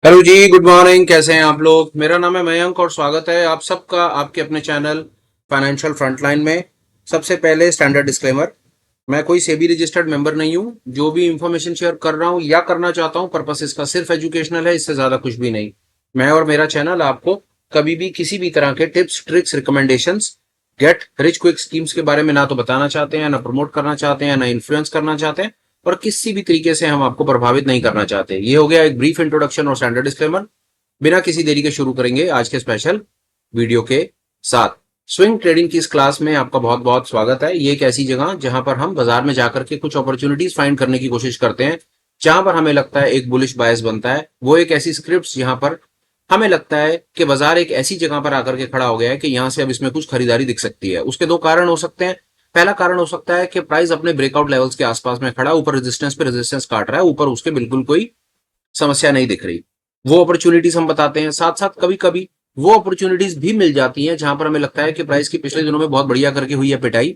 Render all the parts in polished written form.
Hello जी, good morning. कैसे हैं आप लोग? मेरा नाम है मयंक और स्वागत है आप सबका आपके अपने चैनल फाइनेंशियल फ्रंटलाइन में। सबसे पहले स्टैंडर्ड डिस्क्लेमर, मैं कोई सेबी रजिस्टर्ड मेंबर नहीं हूं। जो भी इंफॉर्मेशन शेयर कर रहा हूं या करना चाहता हूं, पर्पस इसका सिर्फ एजुकेशनल है, इससे ज्यादा कुछ भी नहीं। मैं और मेरा चैनल आपको कभी भी किसी भी तरह के tips, tricks, recommendations, get rich quick schemes के बारे में ना तो बताना चाहते हैं, ना प्रमोट करना चाहते हैं, ना इन्फ्लुएंस करना चाहते हैं, और किसी भी तरीके से हम आपको प्रभावित नहीं करना चाहते। ये हो गया एक ब्रीफ इंट्रोडक्शन और स्टैंडर्ड डिस्क्लेमर। बिना किसी देरी के शुरू करेंगे आज के स्पेशल वीडियो के साथ। स्विंग ट्रेडिंग की इस क्लास में आपका बहुत बहुत स्वागत है। ये एक ऐसी जगह जहां पर हम बाजार में जाकर के कुछ अपॉर्चुनिटीज फाइंड करने की कोशिश करते हैं, जहां पर हमें लगता है एक बुलिश बायस बनता है। वो एक ऐसी स्क्रिप्ट जहां पर हमें लगता है कि बाजार एक ऐसी जगह पर आकर के खड़ा हो गया है कि यहां से अब इसमें कुछ खरीदारी दिख सकती है। उसके दो कारण हो सकते हैं। पहला कारण हो सकता है कि प्राइस अपने ब्रेकआउट लेवल्स के आसपास में खड़ा, ऊपर रेजिस्टेंस पे रेजिस्टेंस काट रहा है, ऊपर उसके बिल्कुल कोई समस्या नहीं दिख रही। वो अपॉर्चुनिटीज हम बताते हैं। साथ साथ कभी कभी वो अपॉर्चुनिटीज भी मिल जाती हैं जहां पर हमें लगता है कि प्राइस की पिछले दिनों में बहुत बढ़िया करके हुई है पिटाई,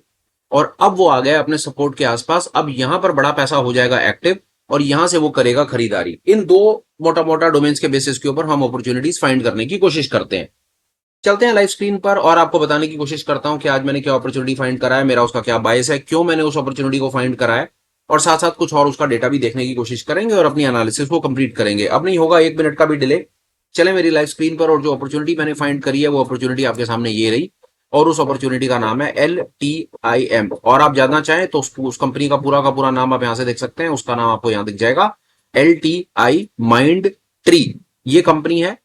और अब वो आ गया अपने सपोर्ट के आसपास। अब यहां पर बड़ा पैसा हो जाएगा एक्टिव और यहां से वो करेगा खरीदारी। इन दो मोटा मोटा डोमेन्स के बेसिस के ऊपर हम अपॉर्चुनिटीज फाइंड करने की कोशिश करते हैं। चलते हैं लाइव स्क्रीन पर और आपको बताने की कोशिश करता हूं कि आज मैंने क्या अपॉर्चुनिटी फाइंड करा है, मेरा उसका क्या बायस है, क्यों मैंने उस अपॉर्चुनिटी को फाइंड करा है, और साथ साथ कुछ और उसका डेटा भी देखने की कोशिश करेंगे और अपनी एनालिसिस को कंप्लीट करेंगे। अब नहीं होगा 1 मिनट का भी डिले। चले मेरी लाइव स्क्रीन पर, और जो अपॉर्चुनिटी मैंने फाइंड करी है वो अपॉर्चुनिटी आपके सामने ये रही, और उस अपॉर्चुनिटी का नाम है LTIM। और आप जानना चाहें तो उस कंपनी का पूरा नाम आप यहां से देख सकते हैं। उसका नाम आपको यहां दिख जाएगा, LTI माइंड ट्री। ये कंपनी है।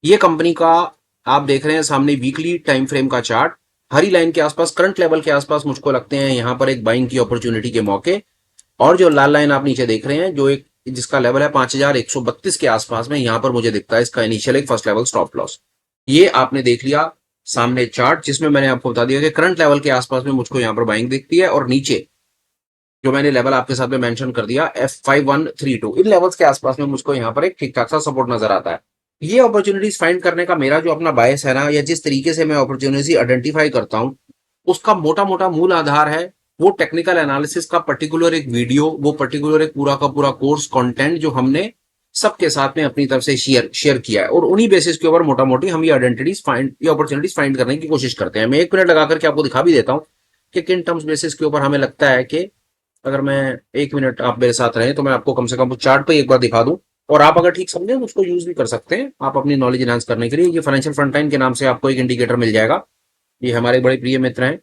ये कंपनी का आप देख रहे हैं सामने वीकली टाइम फ्रेम का चार्ट। हरी लाइन के आसपास, करंट लेवल के आसपास मुझको लगते हैं यहां पर एक बाइंग की अपॉर्चुनिटी के मौके। और जो लाल लाइन आप नीचे देख रहे हैं, जो एक जिसका लेवल है 5132 के आसपास में, यहां पर मुझे दिखता है इसका इनिशियल एक फर्स्ट लेवल स्टॉप लॉस। ये आपने देख लिया सामने चार्ट, जिसमें मैंने आपको बता दिया कि करंट लेवल के आसपास में मुझको यहां पर बाइंग दिखती है, और नीचे जो मैंने लेवल आपके साथ में मेंशन कर दिया F5132, इन लेवल्स के आसपास में मुझको यहाँ पर एक ठीक ठाक सा सपोर्ट नजर आता है। ये अपॉर्चुनिटीज फाइंड करने का मेरा जो अपना बायस है ना, या जिस तरीके से मैं अपॉर्चुनिटी आइडेंटिफाई करता हूँ, उसका मोटा मोटा मूल आधार है वो टेक्निकल एनालिसिस का पर्टिकुलर एक वीडियो, वो पर्टिकुलर एक पूरा का पूरा कोर्स कंटेंट जो हमने सबके साथ में अपनी तरफ से शेयर किया है, और उन्हीं बेसिस के ऊपर मोटा मोटी हम ये अपॉर्चुनिटीज फाइंड करने की कोशिश करते हैं। मैं 1 मिनट लगा करके आपको दिखा भी देता हूँ कि किन टर्म्स बेसिस के ऊपर हमें लगता है कि अगर मैं 1 मिनट आप मेरे साथ रहें तो मैं आपको कम से कम चार्ट पे एक बार दिखा दूं, और आप अगर ठीक समझे तो उसको यूज भी कर सकते हैं आप अपनी नॉलेज एनहांस करने के लिए। ये फाइनेंशियल फ्रंटलाइन के नाम से आपको एक इंडिकेटर मिल जाएगा। ये हमारे बड़े प्रिय मित्र हैं,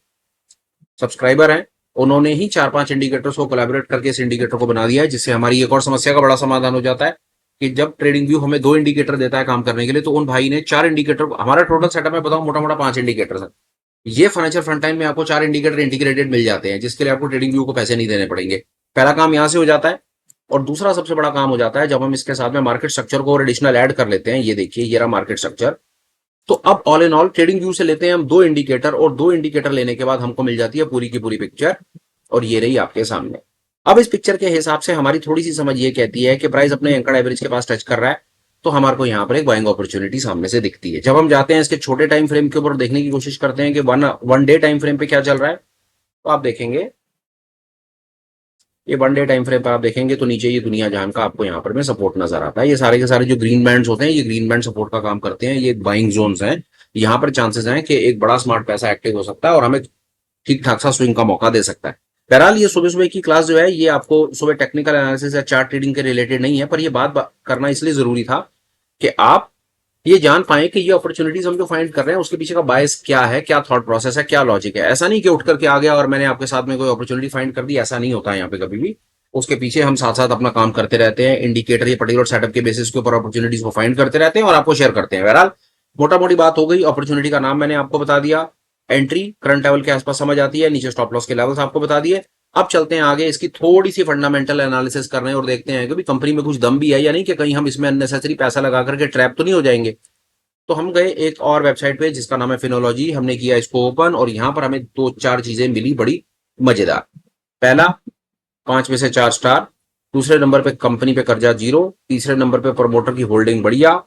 सब्सक्राइबर हैं। उन्होंने ही 4-5 इंडिकेटर्स को कोलैबोरेट करके इस इंडिकेटर को बना दिया है, जिससे हमारी एक और समस्या का बड़ा समाधान हो जाता है कि जब ट्रेडिंग व्यू हमें 2 इंडिकेटर देता है काम करने के लिए, तो उन भाई ने 4 इंडिकेटर, हमारा टोटल सेटअप में बताऊं मोटा मोटा 5 इंडिकेटर है। ये फाइनेंशियल फ्रंटलाइन में आपको 4 इंडिकेटर इंटीग्रेटेड मिल जाते हैं, जिसके लिए आपको ट्रेडिंग व्यू को पैसे नहीं देने पड़ेंगे। पहला काम यहां से हो जाता है। और दूसरा सबसे बड़ा काम हो जाता है जब हम इसके साथ में मार्केट स्ट्रक्चर को और एडिशनल ऐड कर लेते हैं। ये देखिए, ये रहा मार्केट स्ट्रक्चर। तो अब all in all trading view से लेते हैं हम 2 इंडिकेटर, और 2 इंडिकेटर लेने के बाद हमको मिल जाती है पूरी की पूरी पिक्चर, और ये रही आपके सामने। अब इस पिक्चर के हिसाब से हमारी थोड़ी सी समझ ये कहती है कि प्राइस अपने एंकर एवरेज के पास टच कर रहा है, तो हमारे को यहाँ पर एक बाइंग अपॉर्चुनिटी सामने से दिखती है। जब हम जाते हैं इसके छोटे टाइम फ्रेम के ऊपर देखने की कोशिश करते हैं कि वन डे टाइम फ्रेम पे क्या चल रहा है, तो आप देखेंगे ये 1 डे टाइम फ्रेम पर आप देखेंगे तो नीचे ये दुनिया जहान का आपको यहाँ पर में सपोर्ट नजर आता है। ये सारे के सारे जो ग्रीन बैंड्स होते हैं, ये ग्रीन बैंड सपोर्ट का काम करते हैं। ये बाइंग जोन्स हैं। यहाँ पर चांसेस हैं कि एक बड़ा स्मार्ट पैसा एक्टिव हो सकता है और हमें ठीक ठाक सा स्विंग का मौका दे सकता है। बहरहाल ये सुबह सुबह की क्लास जो है, ये आपको सुबह टेक्निकल एनालिसिस या चार्ट ट्रेडिंग के रिलेटेड नहीं है, पर ये बात करना इसलिए जरूरी था कि आप ये जान पाए कि ये अपॉर्चुनिटीज हम जो फाइंड कर रहे हैं उसके पीछे का बायस क्या है, क्या थॉट प्रोसेस है, क्या लॉजिक है। ऐसा नहीं कि उठ करके आ गया और मैंने आपके साथ में कोई अपॉर्चुनिटी फाइंड कर दी, ऐसा नहीं होता है यहाँ पे कभी भी। उसके पीछे हम साथ साथ अपना काम करते रहते हैं। इंडिकेटर ये पर्टिकुलर सेटअप के बेसिस के ऊपर अपॉर्चुनिटीज को फाइंड करते रहते हैं और आपको शेयर करते हैं। बहरहाल मोटा मोटी बात हो गई। अपॉर्चुनिटी का नाम मैंने आपको बता दिया, एंट्री करंट लेवल के आसपास समझ आती है, नीचे स्टॉप लॉस के लेवल्स आपको बता दिए। अब चलते हैं आगे, इसकी थोड़ी सी फंडामेंटल एनालिसिस कर रहे हैं और देखते हैं कि कंपनी में कुछ दम भी है या नहीं, कि कहीं हम इसमें अननेसेसरी पैसा लगा करके ट्रैप तो नहीं हो जाएंगे। तो हम गए एक और वेबसाइट पे जिसका नाम है फिनोलॉजी। हमने किया इसको ओपन, और यहां पर हमें 2-4 चीजें मिली बड़ी मजेदार। पहला, 5 में से 4 स्टार। दूसरे नंबर पे कंपनी पे कर्जा 0। तीसरे नंबर पे प्रमोटर की होल्डिंग बढ़िया।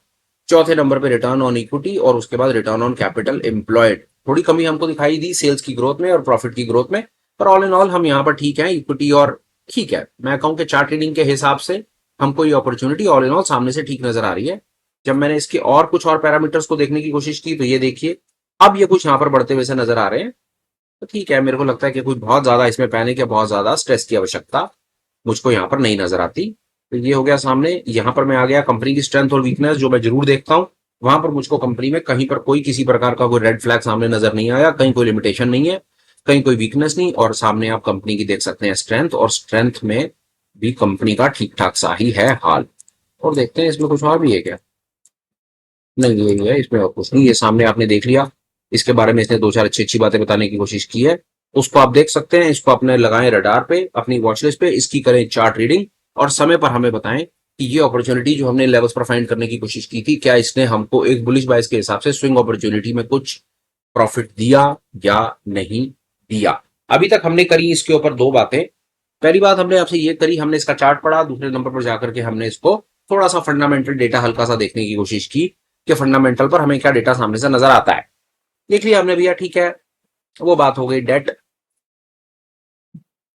चौथे नंबर पे रिटर्न ऑन इक्विटी, और उसके बाद रिटर्न ऑन कैपिटल एम्प्लॉयड। थोड़ी कमी हमको दिखाई दी सेल्स की ग्रोथ में और प्रॉफिट की ग्रोथ में, पर ऑल इन ऑल हम यहाँ पर ठीक है। इक्विटी और ठीक है, मैं कहूं कि चार्ट ट्रेडिंग के हिसाब से हमको ये अपॉर्चुनिटी ऑल इन ऑल सामने से ठीक नजर आ रही है। जब मैंने इसके और कुछ और पैरामीटर्स को देखने की कोशिश की तो ये देखिए, अब ये कुछ यहाँ पर बढ़ते हुए से नजर आ रहे हैं। तो ठीक है, मेरे को लगता है कि कुछ बहुत ज्यादा इसमें पैनिक या बहुत ज्यादा स्ट्रेस की आवश्यकता मुझको यहाँ पर नहीं नजर आती। तो ये हो गया सामने। यहाँ पर मैं आ गया कंपनी की स्ट्रेंथ और वीकनेस जो मैं जरूर देखता हूँ। वहां पर मुझको कंपनी में कहीं पर कोई किसी प्रकार का कोई रेड फ्लैग सामने नजर नहीं आया, कहीं कोई लिमिटेशन नहीं है, कहीं कोई वीकनेस नहीं। और सामने आप कंपनी की देख सकते हैं स्ट्रेंथ, और स्ट्रेंथ में भी कंपनी का ठीक ठाक सा ही है हाल। और देखते हैं इसमें कुछ और भी है क्या। नहीं, यही है, इसमें और कुछ नहीं। ये सामने आपने देख लिया, इसके बारे में इसने दो चार अच्छी अच्छी बातें बताने की कोशिश की है, उसको आप देख सकते हैं। इसको अपने लगाएं रडार पे, अपनी वॉच लिस्ट पे, इसकी करें चार्ट रीडिंग, और समय पर हमें बताएं कि ये अपॉर्चुनिटी जो हमने लेवल्स पर फाइंड करने की कोशिश की थी, क्या इसने हमको एक बुलिश बाइस के हिसाब से स्विंग अपॉर्चुनिटी में कुछ प्रॉफिट दिया या नहीं दिया। अभी तक हमने करी इसके ऊपर दो बातें। पहली बात हमने आपसे ये करी, हमने इसका चार्ट पढ़ा। दूसरे नंबर पर जाकर के हमने इसको थोड़ा सा फंडामेंटल डेटा हल्का सा देखने की कोशिश की कि फंडामेंटल पर हमें क्या डेटा सामने से नजर आता है। देख लिया हमने भैया, ठीक है, वो बात हो गई डेट।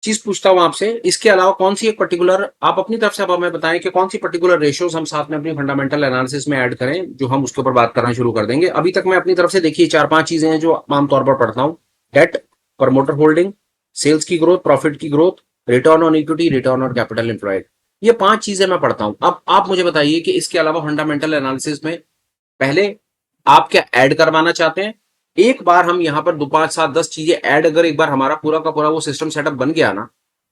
चीज पूछता हूं आपसे, इसके अलावा कौन सी एक पर्टिकुलर आप अपनी तरफ से अब हमें बताएं कि कौन सी पर्टिकुलर रेशियोज हम साथ में अपनी फंडामेंटल एनालिसिस में ऐड करें, जो हम उसके ऊपर बात करना शुरू कर देंगे। अभी तक मैं अपनी तरफ से देखिए चार पांच चीजें हैं जो आमतौर पर पढ़ता हूं। डेट, प्रमोटर होल्डिंग, सेल्स की ग्रोथ, प्रॉफिट की growth, return on equity, return on capital employed. ये पांच चीजें मैं पढ़ता हूं। अब आप मुझे बताइए कि इसके अलावा फंडामेंटल एनालिसिस में पहले आप क्या ऐड करवाना चाहते हैं। एक बार हम यहां पर दो पांच सात 10 चीजें ऐड, अगर एक बार हमारा पूरा का पूरा वो सिस्टम सेटअप बन गया ना,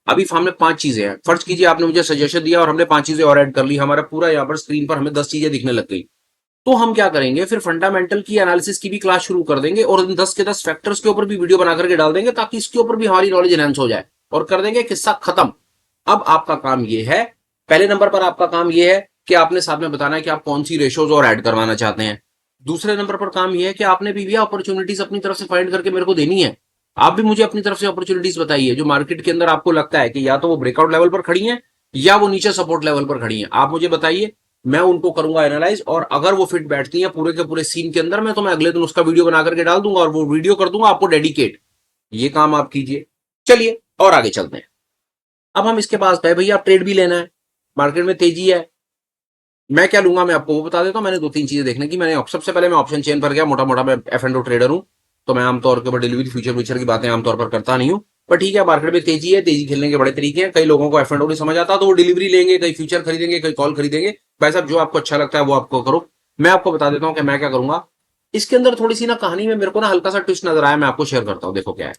अभी सामने पांच चीजें हैं। फर्ज कीजिए आपने मुझे सजेशन दिया और हमने पांच चीजें और ऐड कर ली, हमारा पूरा यहाँ पर स्क्रीन पर हमें 10 चीजें दिखने लग गई। तो हम क्या करेंगे, फिर फंडामेंटल की एनालिसिस की भी क्लास शुरू कर देंगे और इन 10 के 10 फैक्टर्स के ऊपर भी वीडियो बना करके डाल देंगे, ताकि इसके ऊपर भी हमारी नॉलेज एनहांस हो जाए, और कर देंगे किस्सा खत्म। अब आपका काम ये है, पहले नंबर पर आपका काम ये है कि आपने साथ में बताना है कि आप कौन सी रेशोज और ऐड करवाना चाहते हैं। दूसरे नंबर पर काम ये है कि आपने भी अपॉर्चुनिटीज अपनी तरफ से फाइंड करके मेरे को देनी है। आप भी मुझे अपनी तरफ से अपॉर्चुनिटीज बताइए जो मार्केट के अंदर आपको लगता है कि या तो वो ब्रेकआउट लेवल पर खड़ी हैं या वो नीचे सपोर्ट लेवल पर खड़ी हैं। आप मुझे बताइए, मैं उनको करूंगा एनालाइज, और अगर वो फिट बैठती हैं पूरे के पूरे सीन के अंदर में, तो मैं अगले दिन उसका वीडियो बना करके डाल दूंगा और वो वीडियो कर दूंगा आपको डेडिकेट। ये काम आप कीजिए। चलिए और आगे चलते हैं। अब हम इसके पास गए, भैया आप ट्रेड भी लेना है, मार्केट में तेजी है, मैं क्या लूंगा, मैं आपको वो बता देता हूं। मैंने दो तीन चीजें देखने की। मैंने सबसे पहले मैं ऑप्शन चेन पर गया, मोटा मोटा मैं एफ एंड ओ ट्रेडर हूं, तो मैं आमतौर के ऊपर डिलीवरी फ्यूचर फ्यूचर की बातें आमतौर पर करता नहीं हूं। पर ठीक है, मार्केट में तेजी है, तेजी खेलने के बड़े तरीके हैं। कई लोगों को एफ एंड ओ नहीं समझ आता तो वो डिलीवरी लेंगे, कई फ्यूचर खरीदेंगे, कई कॉल खरीदेंगे। भाई साहब जो आपको अच्छा लगता है वो आपको करो। मैं आपको बता देता हूँ कि मैं क्या करूंगा। इसके अंदर थोड़ी सी ना कहानी में मेरे को ना हल्का सा ट्विस्ट नजर आया, मैं आपको शेयर करता हूँ। देखो क्या है,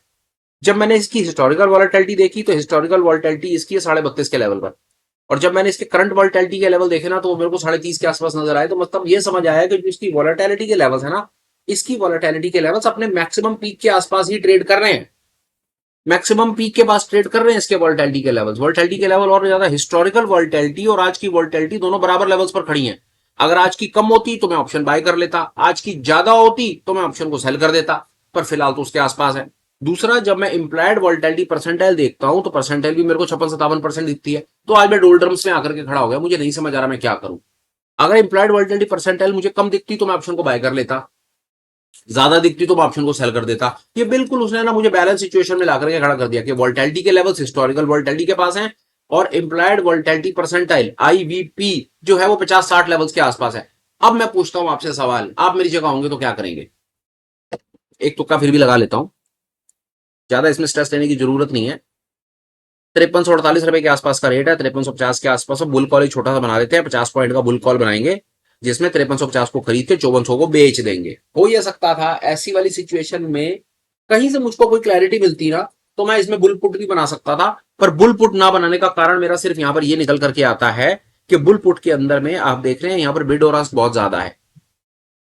जब मैंने इसकी हिस्टोरिकल वॉलेटिलिटी देखी तो हिस्टोरिकल वॉलेटिलिटी इसकी है 32.5 के लेवल पर, और जब मैंने इसके करंट वॉलेटिलिटी के लेवल देखे ना तो वो मेरे को 30.5 के आसपास नजर आए। तो मतलब ये समझ आया कि जो इसकी वॉलेटिलिटी के लेवल्स है ना, इसकी वॉलेटिलिटी के लेवल्स अपने मैक्सिमम पीक के आसपास ही ट्रेड कर रहे हैं, मैक्सिमम पीक के पास ट्रेड कर रहे हैं इसके वॉलेटिलिटी के लेवल्स। वॉलेटिलिटी के लेवल और ज्यादा, हिस्टोरिकल वॉलेटिलिटी और आज की वॉलेटिलिटी दोनों बराबर लेवल्स पर खड़ी हैं। अगर आज की कम होती तो मैं ऑप्शन बाय कर लेता, आज की ज्यादा होती तो मैं ऑप्शन को सेल कर देता, पर फिलहाल तो उसके आसपास है। दूसरा, जब मैं इंप्लाइड वॉलेटिलिटी परसेंटाइल देखता हूं तो परसेंटाइल भी मेरे को 56-57% दिखती है। तो आज मैं डोल्ड्रम्स में आकर के खड़ा हो गया, मुझे नहीं समझ आ रहा मैं क्या करूं। अगर इंप्लाइड वॉलेटिलिटी परसेंटाइल मुझे कम दिखती तो मैं ऑप्शन को बाय कर लेता, ज्यादा दिखती तो मैं ऑप्शन को सेल कर देता। ये बिल्कुल उसने ना मुझे बैलेंस सिचुएशन में ला करके खड़ा कर दिया कि वोल्टेलिटी के लेवल्स हिस्टोरिकल वोल्टेलिटी के पास हैं और इंप्लाइड वोल्टेलिटी परसेंटाइल आईवीपी जो है वो 50-60 लेवल्स के आसपास है। अब मैं पूछता हूं आपसे सवाल, आप मेरी जगह होंगे तो क्या करेंगे। एक तुक्का फिर भी लगा लेता हूं, ज्यादा इसमें स्ट्रेस लेने की जरूरत नहीं है। 5348 रुपए के आसपास का रेट है, 5350 के आसपास। बुल कॉल एक छोटा सा बना देते हैं, 50 पॉइंट का बुल कॉल बनाएंगे जिसमें 5350 को खरीद के 5400 को बेच देंगे। हो यह सकता था ऐसी वाली सिचुएशन में कहीं से मुझको कोई क्लैरिटी मिलती ना तो मैं इसमें बुल पुट भी बना सकता था, पर बुल पुट ना बनाने का कारण मेरा सिर्फ यहां पर यह निकल करके आता है कि बुल पुट के अंदर में आप देख रहे हैं यहां पर बिड और आस्क बहुत ज्यादा है,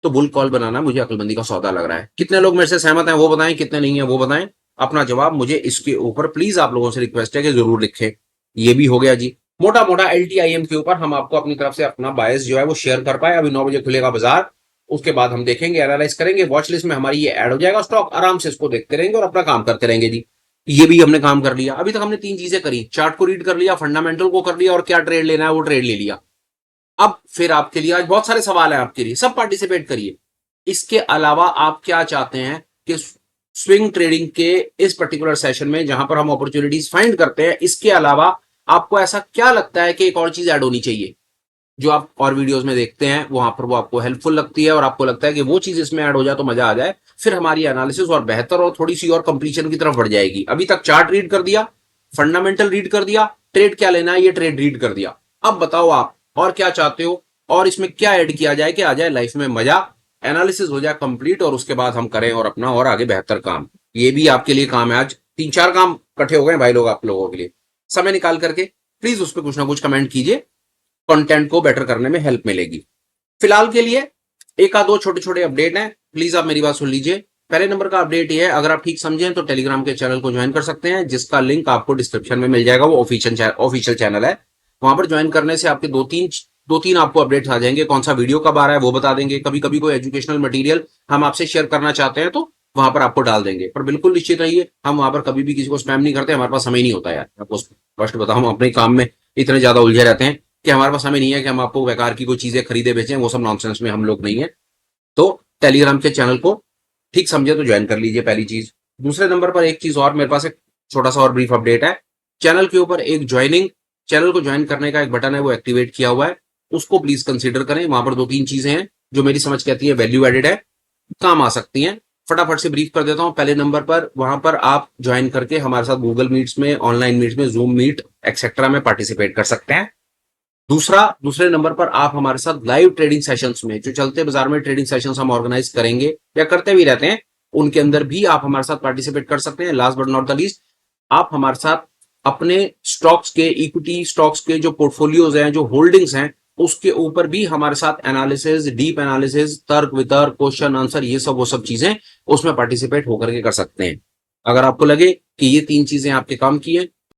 तो बुल कॉल बनाना मुझे अकलमंदी का सौदा लग रहा है। कितने लोग मेरे से सहमत हैं वो बताएं, कितने नहीं है वो बताएं। अपना जवाब मुझे इसके ऊपर प्लीज आप लोगों से रिक्वेस्ट है कि जरूर लिखें। ये भी हो गया जी, मोटा मोटा LTIM के ऊपर हम आपको अपनी तरफ से अपना बायस जो है वो शेयर कर पाए। अभी 9 बजे खुलेगा बाजार, उसके बाद हम देखेंगे, एनालाइज करेंगे, वॉच लिस्ट में हमारी ये ऐड हो जाएगा स्टॉक, आराम से इसको देखते रहेंगे और अपना काम करते रहेंगे जी। ये भी हमने काम कर लिया। अभी तक हमने तीन चीजें करी, चार्ट को रीड कर लिया, फंडामेंटल को कर लिया, और क्या ट्रेड लेना है वो ट्रेड ले लिया। अब फिर आपके लिए आज बहुत सारे सवाल हैं, आपके लिए सब पार्टिसिपेट करिए। इसके अलावा आप क्या चाहते हैं कि स्विंग ट्रेडिंग के इस पर्टिकुलर सेशन में जहां पर हम अपॉर्चुनिटीज फाइंड करते हैं, इसके अलावा आपको ऐसा क्या लगता है कि एक और चीज ऐड होनी चाहिए जो आप और वीडियोस में देखते हैं, वहां पर वो आपको हेल्पफुल लगती है और आपको लगता है कि वो चीज इसमें ऐड हो जाए तो मजा आ जाए, फिर हमारी एनालिसिस और बेहतर और थोड़ी सी और कंप्लीशन की तरफ बढ़ जाएगी। अभी तक चार्ट रीड कर दिया, फंडामेंटल रीड कर दिया, ट्रेड क्या लेना है ये ट्रेड रीड कर दिया। अब बताओ आप और क्या चाहते हो, और इसमें क्या ऐड किया जाए कि आ जाए लाइफ में मजा, एनालिसिस हो जाए कंप्लीट और उसके बाद हम करें और अपना और आगे बेहतर काम। ये भी आपके लिए काम है। आज 3-4 काम इकट्ठे हो गए भाई लोग आप लोगों के लिए। समय निकाल करके प्लीज उस पर कुछ ना कुछ कमेंट कीजिए, कंटेंट को बेटर करने में हेल्प मिलेगी। फिलहाल के लिए एक आध दो छोटे छोटे अपडेट हैं, प्लीज आप मेरी बात सुन लीजिए। पहले नंबर का अपडेट ये है, अगर आप ठीक समझें तो टेलीग्राम के चैनल को ज्वाइन कर सकते हैं, जिसका लिंक आपको डिस्क्रिप्शन में मिल जाएगा। वो ऑफिशियल चैनल है। वहां पर ज्वाइन करने से आपके दो तीन आपको अपडेट्स आ जाएंगे। कौन सा वीडियो कब आ रहा है वो बता देंगे। कभी कभी कोई एजुकेशनल मटेरियल हम आपसे शेयर करना चाहते हैं तो वहां पर आपको डाल देंगे। पर बिल्कुल निश्चित रहिए, हम वहां पर कभी भी किसी को स्पैम नहीं करते। हमारे पास समय नहीं होता यार, आपको फर्स्ट बताऊं, हम अपने काम में इतने ज्यादा उलझे रहते हैं कि हमारे पास समय नहीं है कि हम आपको बेकार की कोई चीजें खरीदे बेचें। वो सब नॉनसेंस में हम लोग नहीं है। तो टेलीग्राम के चैनल को ठीक समझे तो ज्वाइन कर लीजिए, पहली चीज। दूसरे नंबर पर एक चीज और, मेरे पास एक छोटा सा और ब्रीफ अपडेट है। चैनल के ऊपर एक ज्वाइनिंग, चैनल को ज्वाइन करने का एक बटन है, वो एक्टिवेट किया हुआ है, उसको प्लीज कंसीडर करें। वहां पर 2-3 चीजें हैं जो मेरी समझ कहती है वैल्यू एडेड है, काम आ सकती हैं। फटाफट से ब्रीफ कर देता हूं। पहले नंबर पर वहां पर आप ज्वाइन करके हमारे साथ गूगल मीट्स में, ऑनलाइन मीट्स में, जूम मीट एक्सेट्रा में पार्टिसिपेट कर सकते हैं। दूसरे नंबर पर आप हमारे साथ लाइव ट्रेडिंग सेशंस में, जो चलते बाजार में ट्रेडिंग सेशंस हम ऑर्गेनाइज करेंगे या करते भी रहते हैं, उनके अंदर भी आप हमारे साथ पार्टिसिपेट कर सकते हैं। Last but not the least, आप हमारे साथ अपने स्टॉक्स के, इक्विटी स्टॉक्स के जो पोर्टफोलियोज हैं, जो होल्डिंग्स हैं, उसके ऊपर भी हमारे साथ एनालिसिस, डीप एनालिसिस, तर्क वितर्क, क्वेश्चन आंसर, ये सब वो सब चीजें उसमें पार्टिसिपेट होकर के कर सकते हैं। अगर आपको लगे कि ये 3 चीजें आपके काम की हैं